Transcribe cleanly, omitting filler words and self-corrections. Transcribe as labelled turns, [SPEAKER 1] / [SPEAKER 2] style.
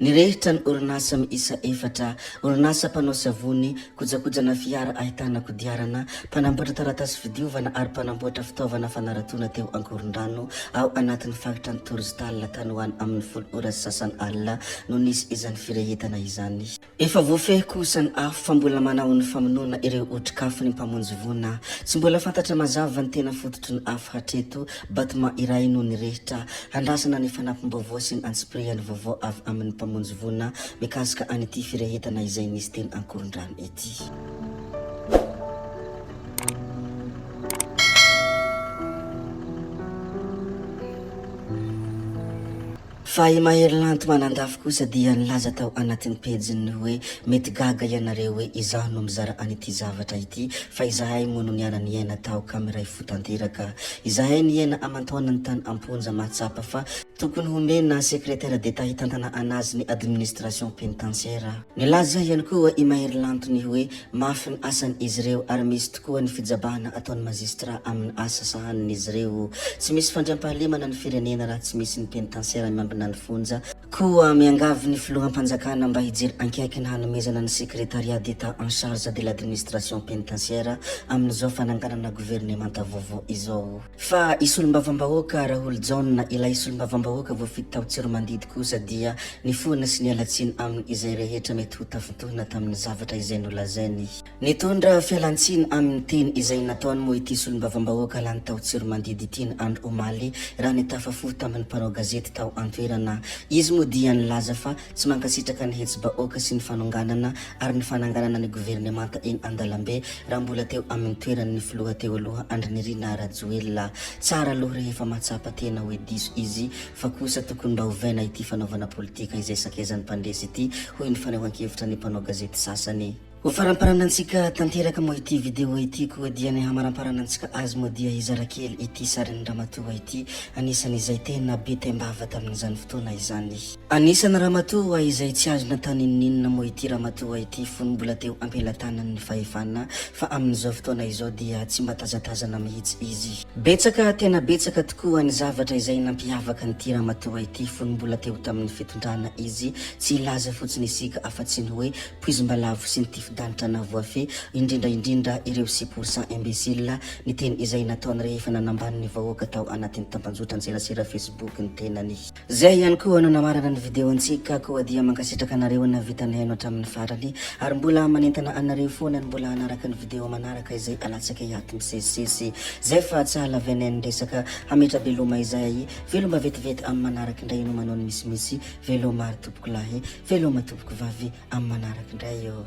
[SPEAKER 1] Nirehitra ny orinasa miisa efatra, orinasa mpanao savony, kojakojana fiara ahitana kodiarana, mpanamboatra taratasy fidiovana ary mpanamboatra fitaovana fanaratona teo Ankorondrano ao anatin'ny faritra ny Toriztal tany ho any amin'ny 10 ora sy sasany alina no nisy izany firehetana izany. Efa voafehy kosa ny afo fa mbola manao ny famonoana ireo otrikafo ny mpamonjy vona. Tsy mbola fantatra mazava ny tena fototry ny afo hatreto, batma iray no nirehitra handrasana ny fanampim-baovao sy ny antsipriany vaovao avy amin'ny mpamonjy vona mikasika an'ity firehetana izay nisy teny Ankorondrano ety. Fa i Maherylanto manandafy kosa dia nilaza tao anatin'ny pejiny hoe mety gaga ianareo hoe izaho no mizara an'ity zavatra ity fa izahay moa no niara niaina tao kameray fotanteraka. Izahay niaina amantaona ny tany amponja mahatsapa fa tokony homena sekretera d'État hitantana anazy ny administration pénitentiaire. Nilaza ihany koa i Maherylanto ny hoe mafy ny asany izy ireo ary misy tokoa ny fijabahana ataon'ny magistrat amin'ny asa sahanin'izy ireo. Tsy misy fandriampahalemana ny firenena raha tsy misy ny pénitentiaire miambina ny fonja. Koa miangavy ny filoham-panjakana mba hijery ankaiky ny hanomezana ny secrétariat d'État en charge de l'administration pénitentiaire amin'izao fananganana gouvernemanta vaovao izao. Fa isolombavambahoaka Raholo John ilay isolombavambahoaka voafidy tao Tsiromandidy kosa dia nifona sy nialatsiny amin'ny izay rehetra mety ho tafintohina tamin'ny zavatra izay nolazainy. Nitondra fialantsiny amin'ny teny izay nataony moa ity isolombavambahoaka lany tao Tsiromandidy ity ny andro omaly raha nitafafo tamin'ny mpanao gazety tao antoerana. Izy moa dia nilaza fa tsy mankasitraka ny hetsy-bahoaka sy ny fanonganana ary ny fananganana ny gouvernemanta eny Andalambe raha mbola teo amin'ny toeran'ny filoha teo aloha Andry Nirina Rajoelina. Tsara aloha rehefa mahatsapa tena hoe diso izy fa kosa tokony mba hovaina ity fanaovana politika izay sakezan'ny mpandresy ity hoy ny fanehoan-kevitra ny mpanao gazety sasany. Ho faramparanantsika tanteraka moa ity video ity koa dia ny hamaramparanansika azy moa dia izara kely ity sarin'ny ramatoa ity anisan'izay tena be tembava tamin'izany fotoana izany. Anisan'ny ramatoa izay tsy azona tany ninona moa ity ramatoa ity fony mbola teo ampelatanan'ny fahefana fa amin'izao fotoana izao dia tsy mba tazatazana mihitsy izy. Betsaka tena betsaka tokoa ny zavatra izay nampiavaka n'ity ramatoa ity fony mbola teo tamin'ny fitondrana izy tsy ilaza fotsiny isika afa-tsy ny hoe poizimbalavo sy ny danitra na voafe indrindra ireo 6% imbécile ny teny izay nataony rehefa nanambany ny vahoaka tao anatin'ny tampanjotra an-tserasera Facebook ny tenany. Zay ihany koa no namarana ny video antsika koa dia mankasitraka anareo na vitany haino hatramin'ny farany ary mbola manentana anareo foana mbola anaraka ny video manaraka izay alatsaka hiato misesisesy zay fa tsala veneny resaka hametra veloma izay veloma vetivety amin'ny manaraka indray no manao ny misimisi veloma ary tompoko lahy veloma tompoko vavy amin'ny manaraka indray eo.